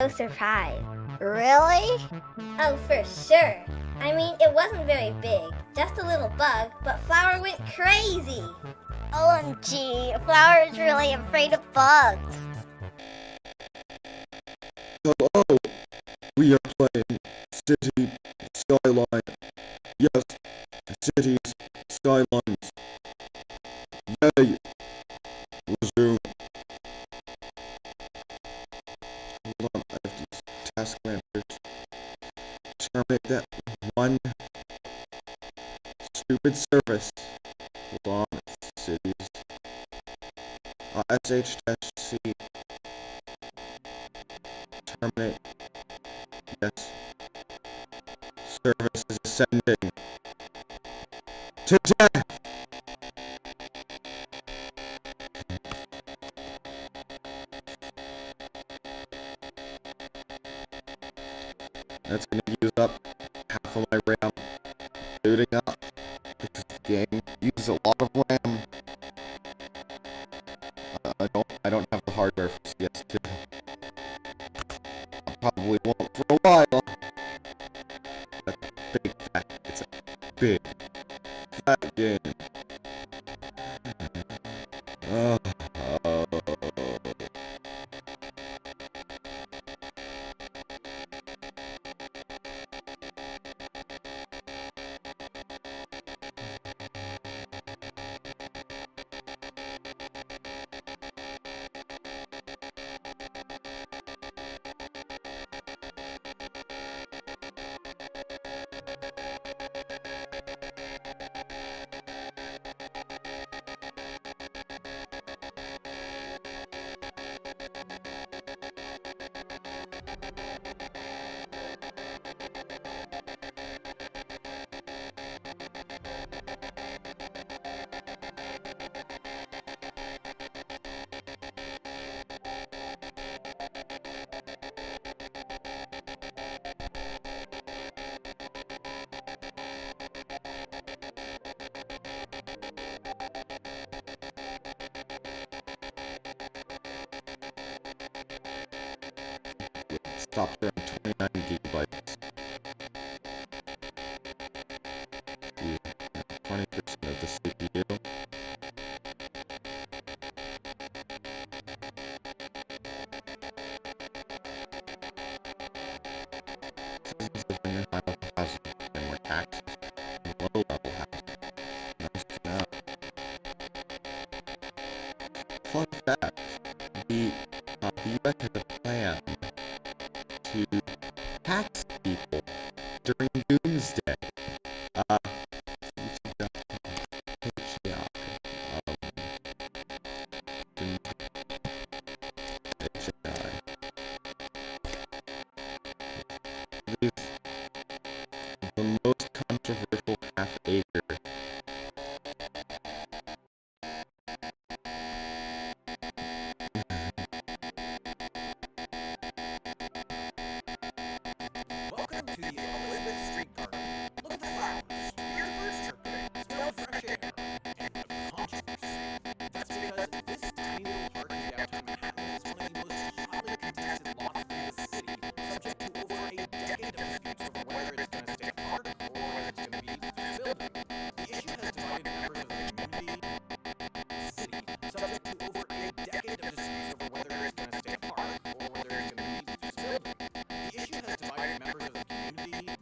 so surprised. Really? Oh, for sure. I mean, it wasn't very big, just a little bug, but Flower went crazy. OMG, Flower is really afraid of bugs. Hello, we are playing City Skyline. Yes, Cities Skylines. Yay! Resume. Hold on, I have these task managers. Terminate that one stupid service. Hold on, cities. SH-C. Terminate. Yes. Service is ascending. To death! That's gonna use up half of my RAM. Booting up. Because the game uses a lot of RAM. I don't have the hardware for CS2. I probably won't for a while. That's a big fat. It's a big fat game. Oh. Stopped around 29 gigabytes. 20% of the CPU. Citizens living in high-level housing and more taxes in low-level housing. Nice to know. Fun fact, the US has a plan to tax people during doomsday. Uh, the most controversial half acre. Welcome to the Elizabeth Street Garden. Look at the flowers. Hear the birds chirping. Smell fresh air. And the controversy. That's because this tiny little park in downtown Manhattan is one of the most hotly contested lots in the city, subject to over a decade of disputes over whether it's going to stay a park or whether it's going to be used as a building. The issue has divided members of the community, city, subject to over a decade of disputes over whether it's going to stay a park or whether it's going to be used as a building. The issue has divided members of the community,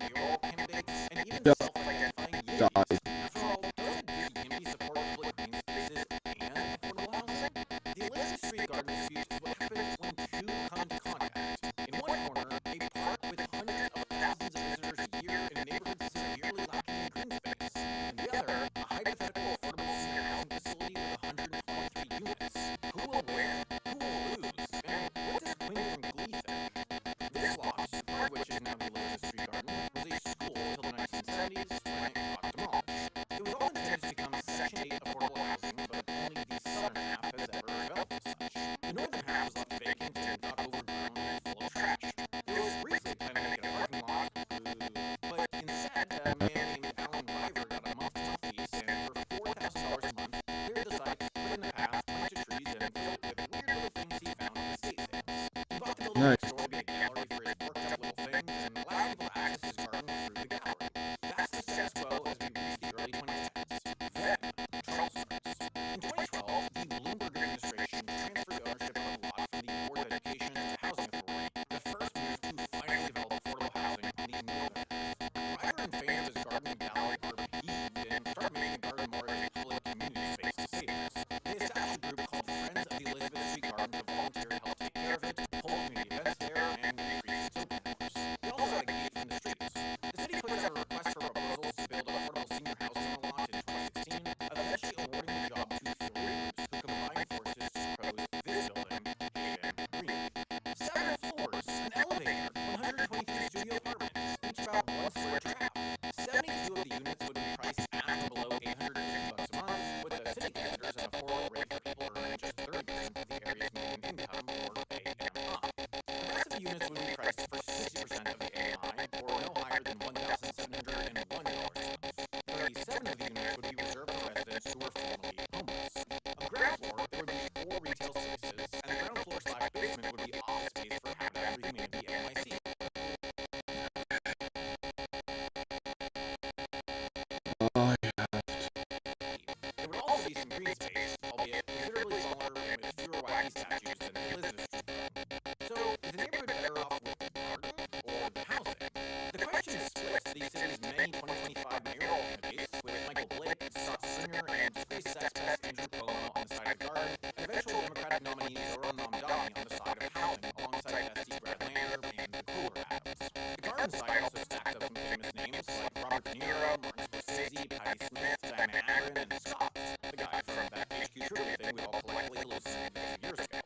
garden side also stacked up some famous names like Robert De Niro, Martin Scorsese, Patti Smith, Diana Agron, and Scott, the guy from that HQ Trivia thing we all collectively hallucinated a few years ago.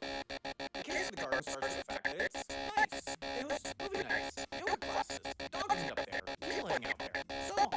The case of the garden starts with the fact that it's nice. It was movie nights, yoga classes, dogs end up there, people hang out there, so on.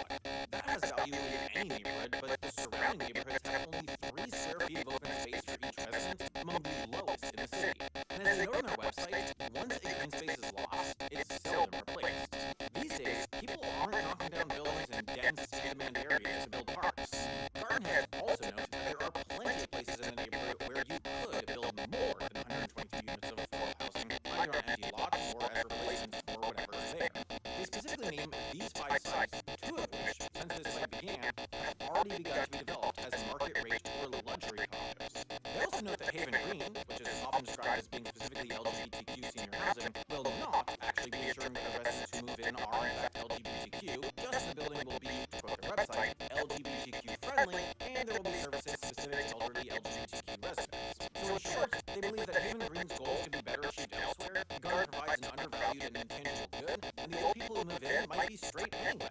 That has value in any neighborhood, but the surrounding neighborhoods have only 3 square feet of open space for each resident, among the lowest in the city. And as they note on their website, once a green space is lost, it's seldom replaced. These days, people aren't knocking down buildings in dense, in-demand areas to build parks. Garden heads also note that there are plenty of places in the neighborhood where you could build more than 123 units of affordable housing, either on empty lots or as replacements for whatever is there. They specifically name these 5 sites, 2 of which, since this site began, have already begun to be developed as market-rate or luxury condos. They also note that Haven Green, which is often described as being specifically LGBTQ senior housing, will not actually be ensuring that the residents who move in are in fact LGBTQ, just as the building will be, to quote their website, LGBTQ friendly, and there will be services specific to elderly LGBTQ residents. So in short, they believe that Haven Green's goals could be better achieved elsewhere, the garden provides an undervalued and intangible good, and the old people who move in might be straight anyway.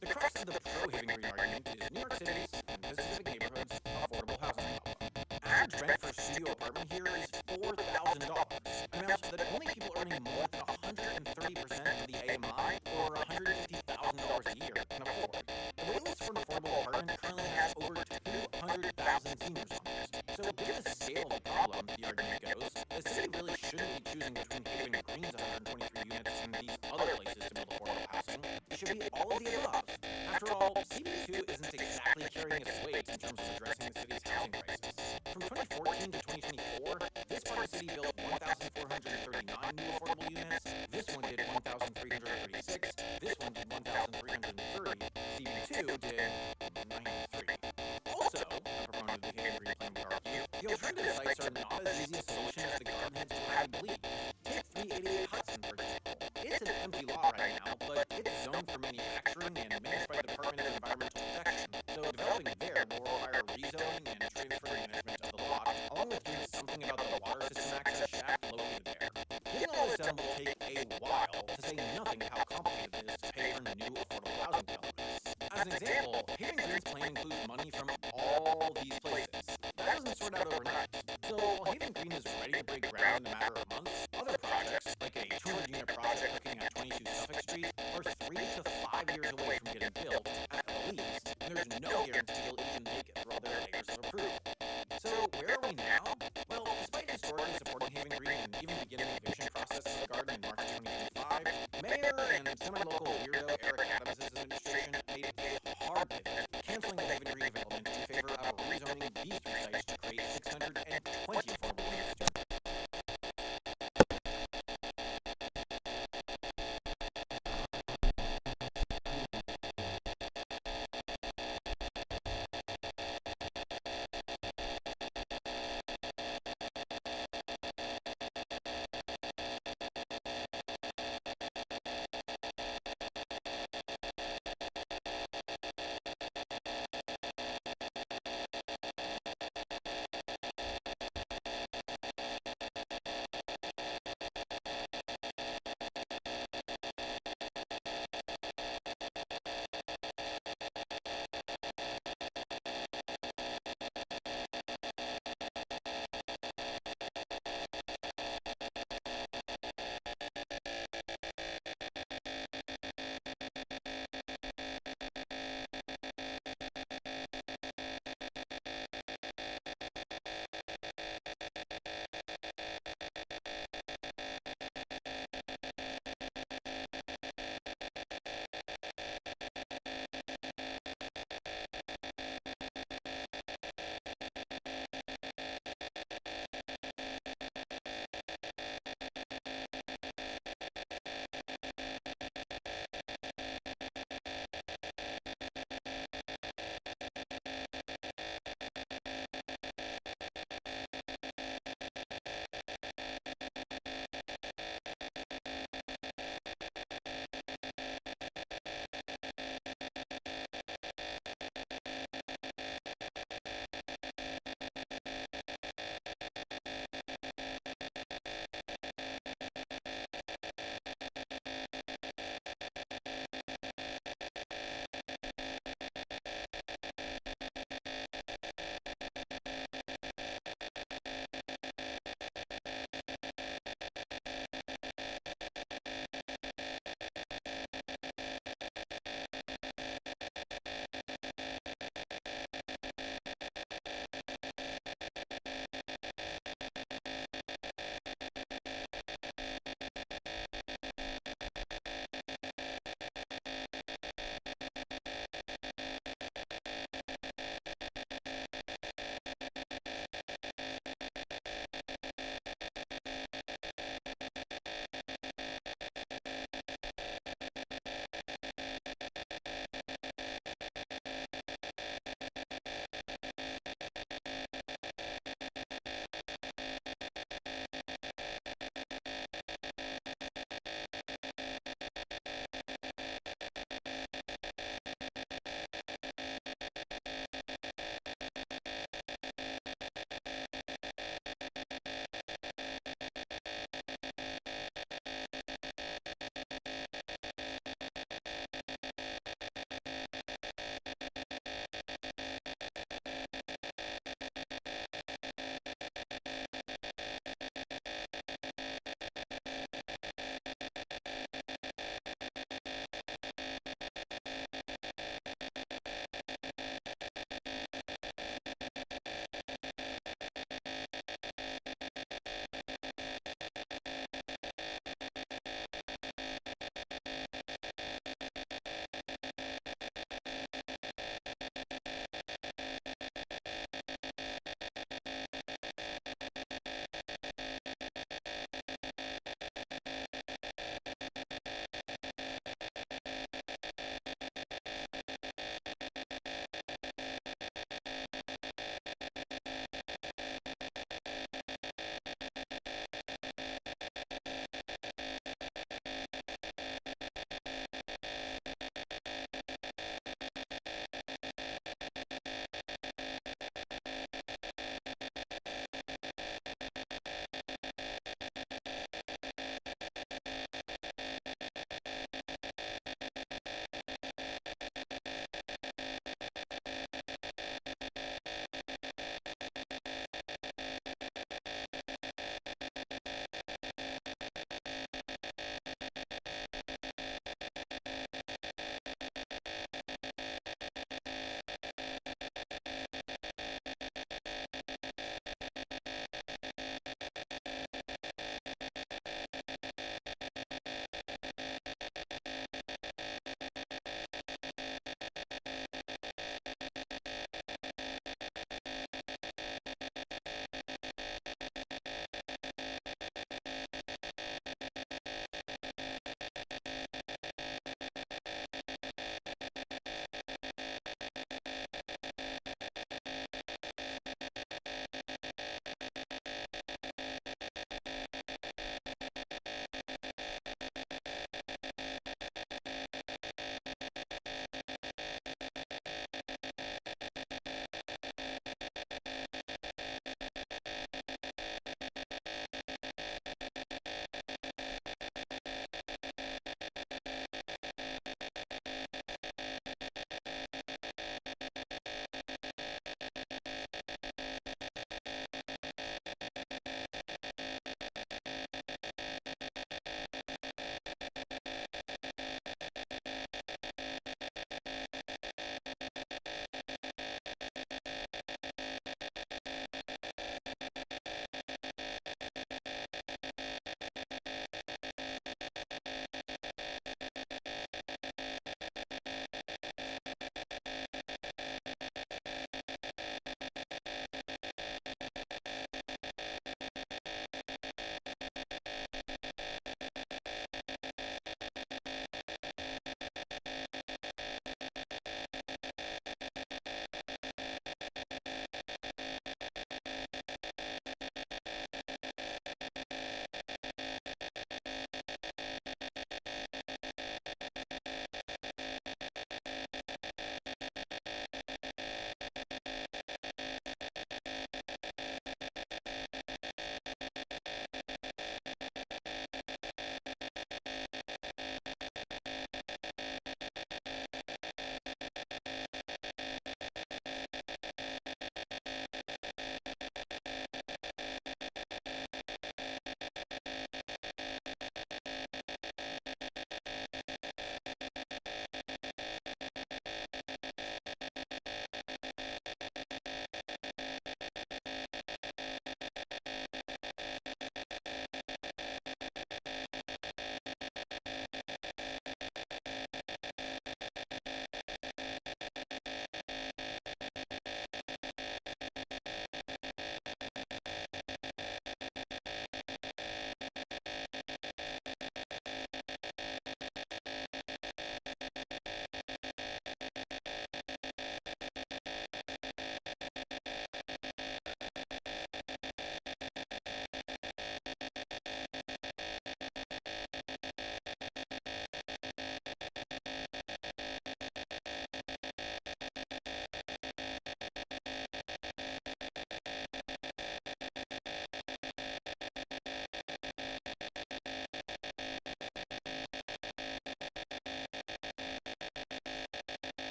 The crux of the pro-Haven Green argument is New York City's, and specific neighborhoods, affordable housing problem. Average rent for a studio apartment here is $4,000, an amount that only people earning more than 130% of the AMI, or $150,000 a year, can afford. The waitlist for an affordable apartment currently has over 200,000 seniors on it. So given the scale of the problem, the argument goes, the city really shouldn't be choosing between Haven Green's 123 units and these other places to build affordable housing. It should be all of the above. After all, CB2 isn't exactly carrying its weight in terms of addressing the city's housing crisis. From 2014 to 2024, this part of the city built 1,439 new affordable units, this one did 1,336, this one did 1,330, CB2 did 93. Also, a proponent of the Haven Green plan would argue, the alternative sites are not as easy a solution as the garden heads would have you believe. Take 388 Hudson, for example. It's an empty lot right now, but it's zoned for manufacturing and managed by the Department of Environmental Protection. So developing there will require rezoning and transfer management of the lot, along with doing something about the water system access shaft located there. Getting all this done will take a while, to say nothing of how complicated it is to pay for new affordable housing developments. As an example, Haven Green's plan includes money from all these places. That doesn't sort out overnight. So while Haven Green is ready to break ground in a matter of months, other projects, like a 200-unit project looking at 22 Suffolk Street, are 3 to 5 years away from getting built, at the least, and there's no guarantee you'll even make it through all their layers of approval. So where are we now? Well, despite historically supporting Haven Green and even beginning the eviction process of the garden in March 2025, Mayor and semi-local weirdo Eric Adams' administration made a hard pivot, canceling the Haven Green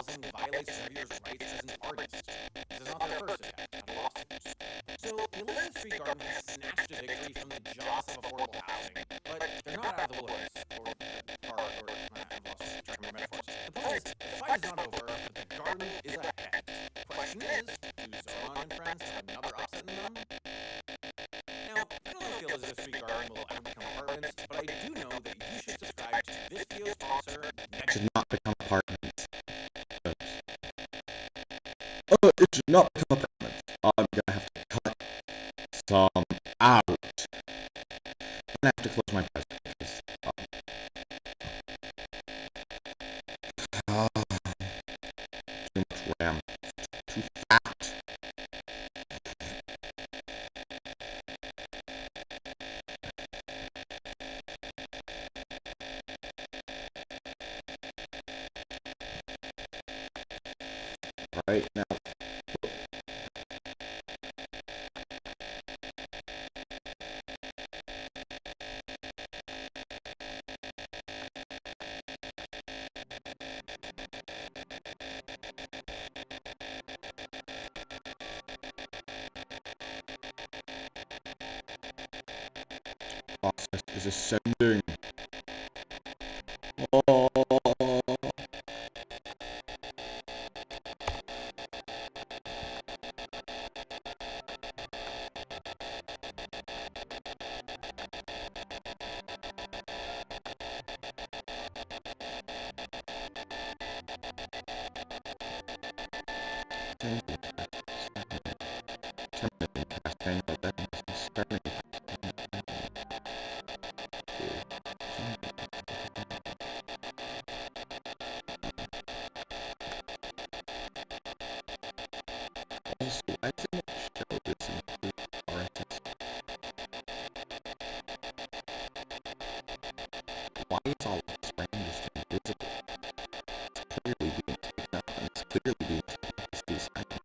housing violates Revier's rights as an artist. This is not their first attempt at a lawsuit. So, the Elizabeth Street Garden has snatched a victory from the jaws of affordable housing, but they're not out of the woods. I've lost track of my metaphors. The point is, the fight is not over, but the garden is ahead. Question is, do Zoran and friends have another upset in them? Now, I don't know if the Elizabeth Street Garden will ever become apartments, but I do know that you should subscribe to this video sponsor, Should not become apartments. It should not become apartments. I'm gonna have to cut some out. I'm gonna have to close my browser because too much RAM. Too fat. Right now. Process is ascending. Oh. Also, I didn't show this in the RSS. Why is all of this RAM just invisible? It's clearly being taken up, and it's clearly being taken up as these items.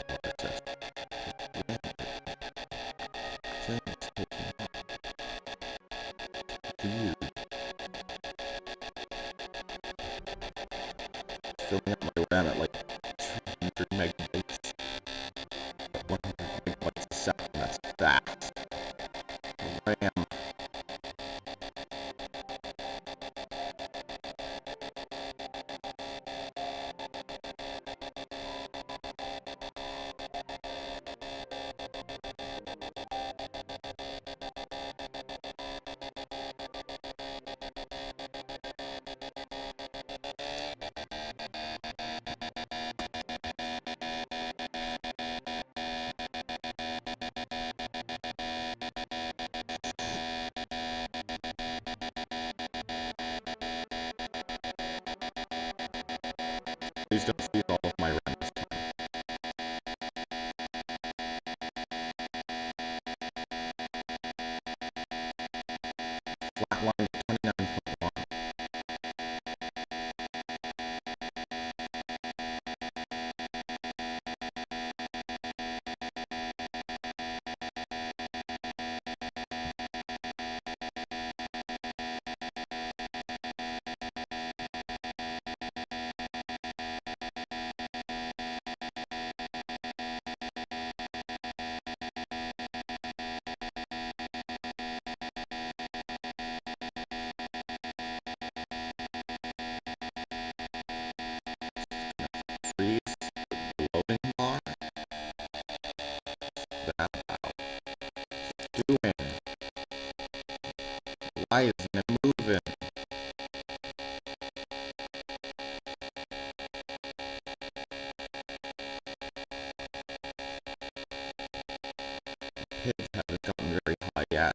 RSS. Things taken up. Weird. Filling up my RAM at like 200 megabytes. 100 megabytes a second, that's fast. RAM. Please don't steal all of my RAM this time. Flatline 29.1. Freeze the loading bar. That doing? Why isn't it moving? Pigs haven't gotten very high yet.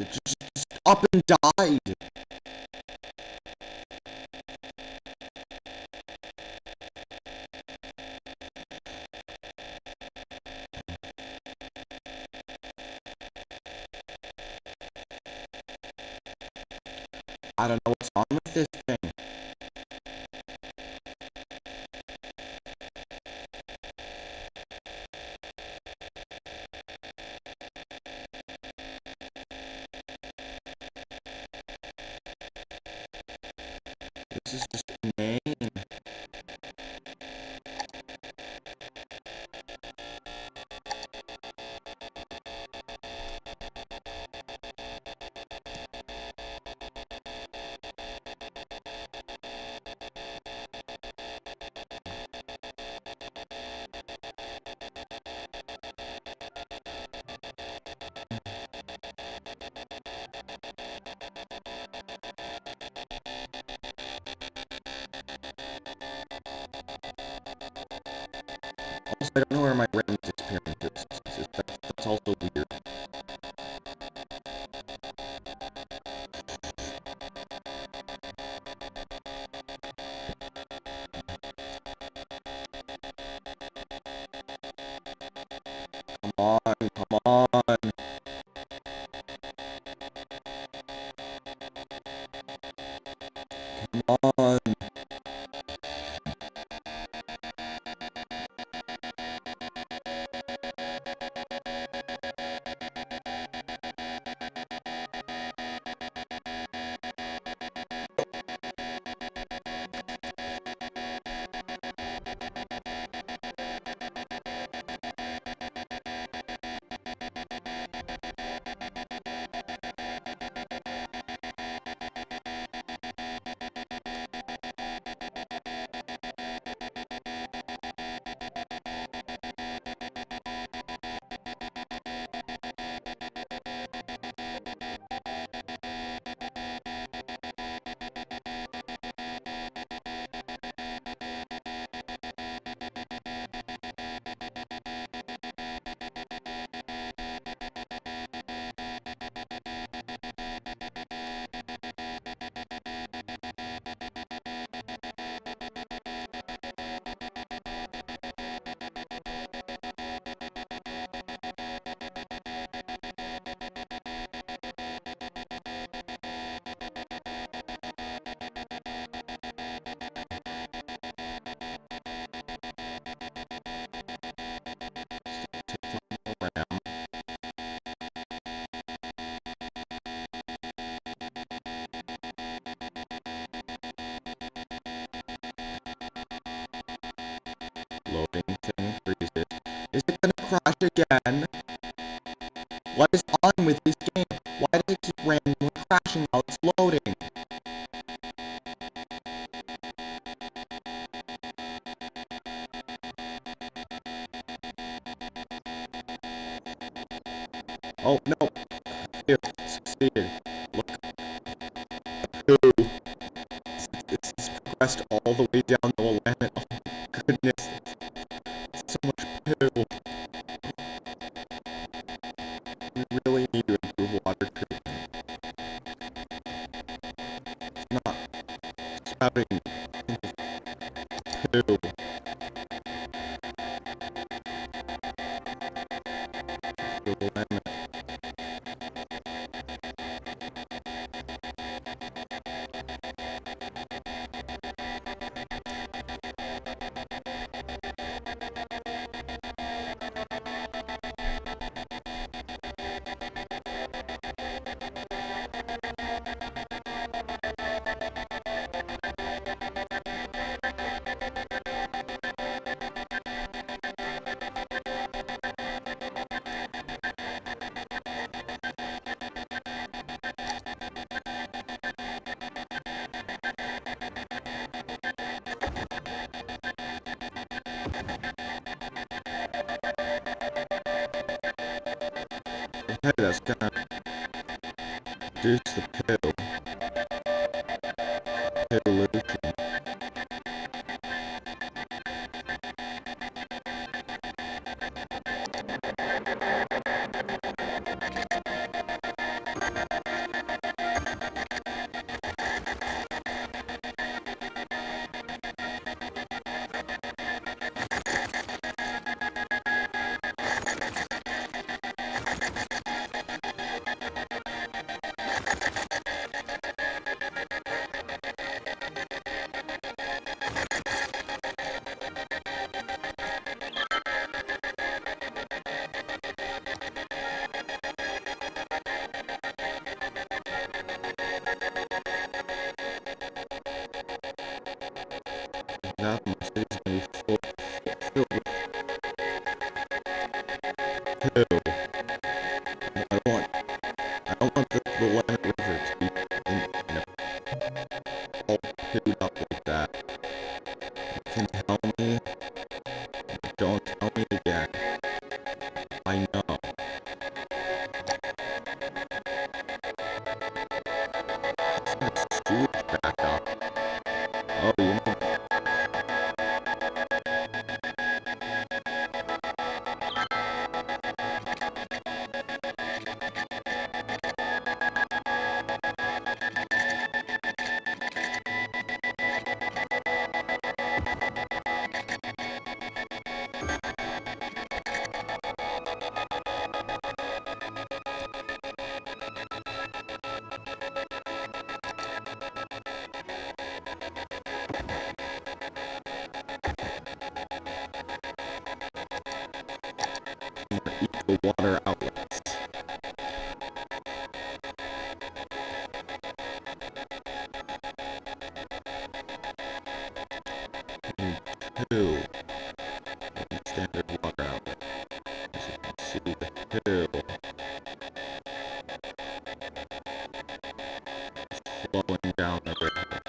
It just up and died. I don't know what's wrong with this thing. This is just inane. Also, I don't know where my range experience is. That's also weird. Come on, come on. Come on. Around. Loading thing freezes. Is it gonna crash again? What is on with this game? Why does it keep randomly crashing while it's loading? Oh no! Here, succeeded. Look. Poo. It's progressed all the way down the limit. Oh my goodness. So much poo. We really need to improve water treatment. It's not spouting poo. The limit. Okay, that's gonna reduce the poo. Pollution. Now my city's gonna be filled with poo. I don't want the Willamette River to be all pooed up like that. You can tell me, don't tell me again. I know. It's gonna sewage back up. Oh, you know. Eco water outlets. Need two standard water outlet. As you can see, the two flowing down the river.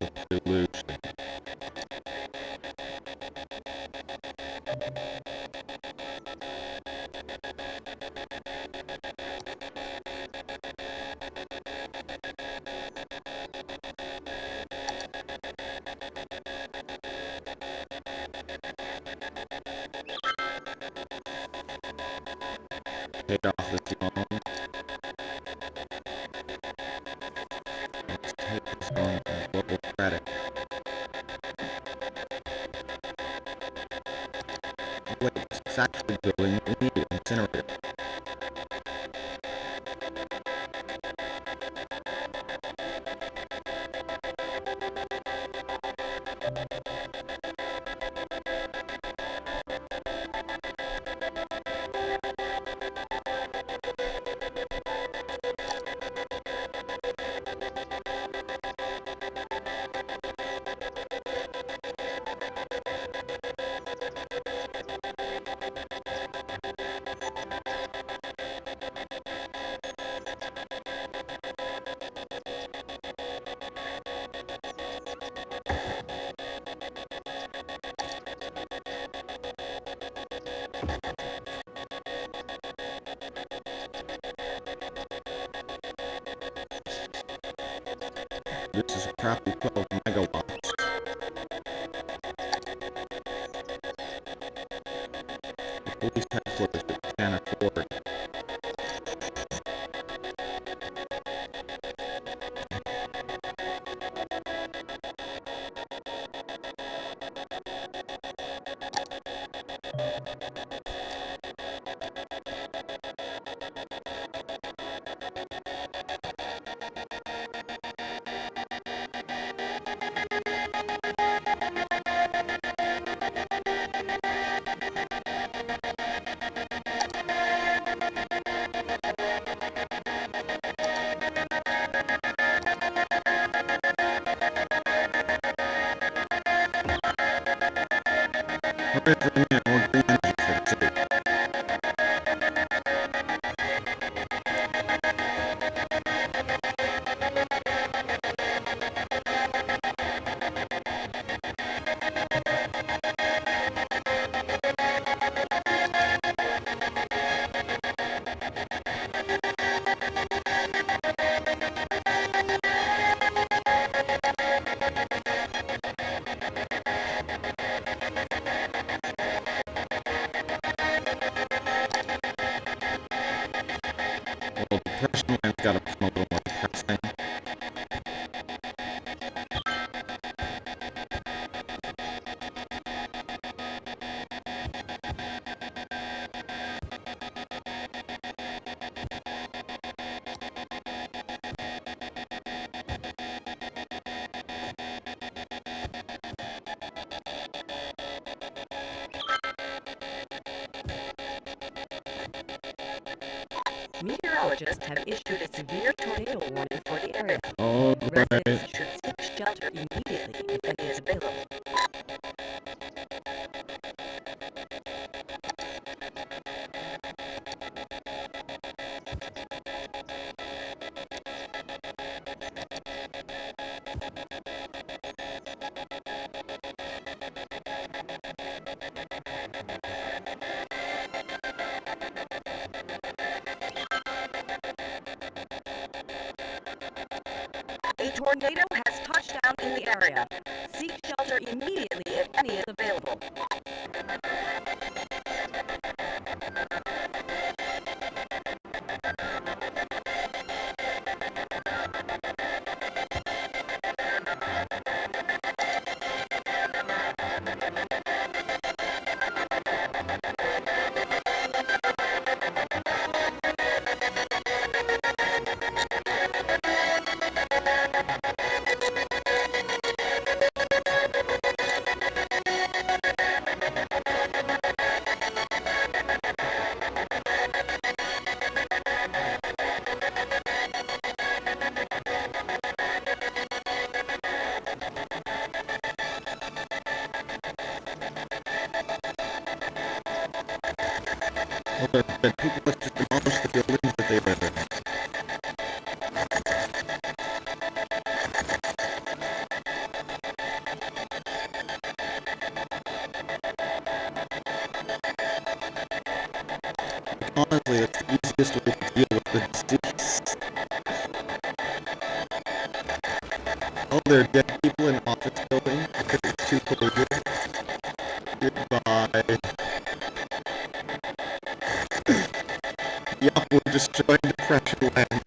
The pollution. Paid off this loan. Let's take this loan from global credit. Wait, it's actually building what we need, an incinerator. This is a crappy 12 megawatts. The police headquarters that can't afford. Hurry for a minute, more green energy for the city. Well, the personal line's gotta become a little more depressing. Meteorite meteorologists have issued a severe tornado warning for the area. Oh, great. Residents should seek shelter immediately if any is available. A tornado has touched down in the area. Seek shelter immediately if any is available. Well, the people must just demolish the buildings that they live in. Honestly, that's the easiest way to deal with the disease. Oh, there are dead people in an office building because it's too polluted. Goodbye. Yup, we're destroying the pressure land.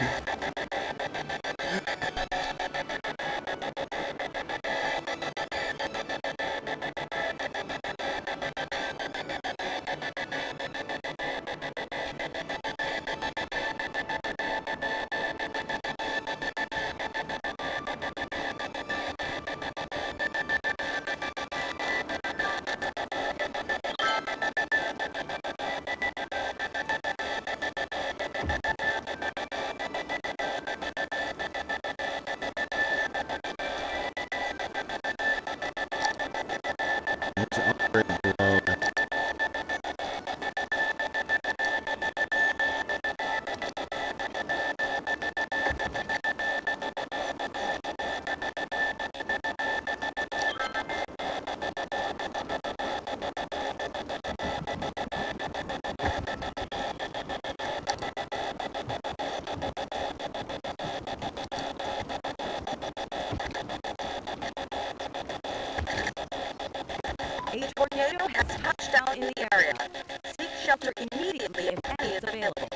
Let's upgrade below. A tornado has touched down in the area. Seek shelter immediately if any is available.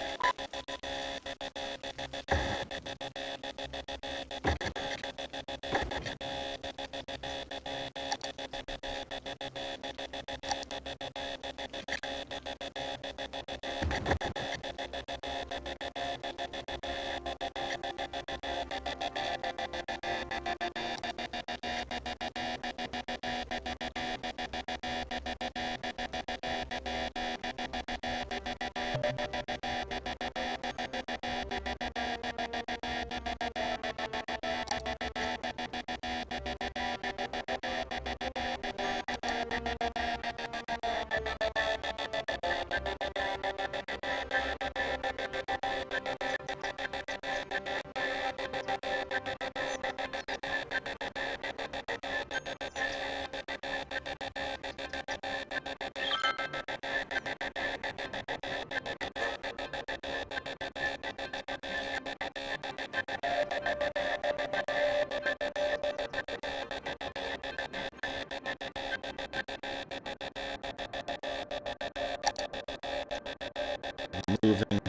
Moving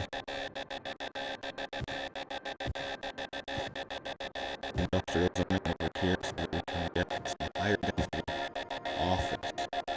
industrial zoning over here so that we can get some higher density office zoning.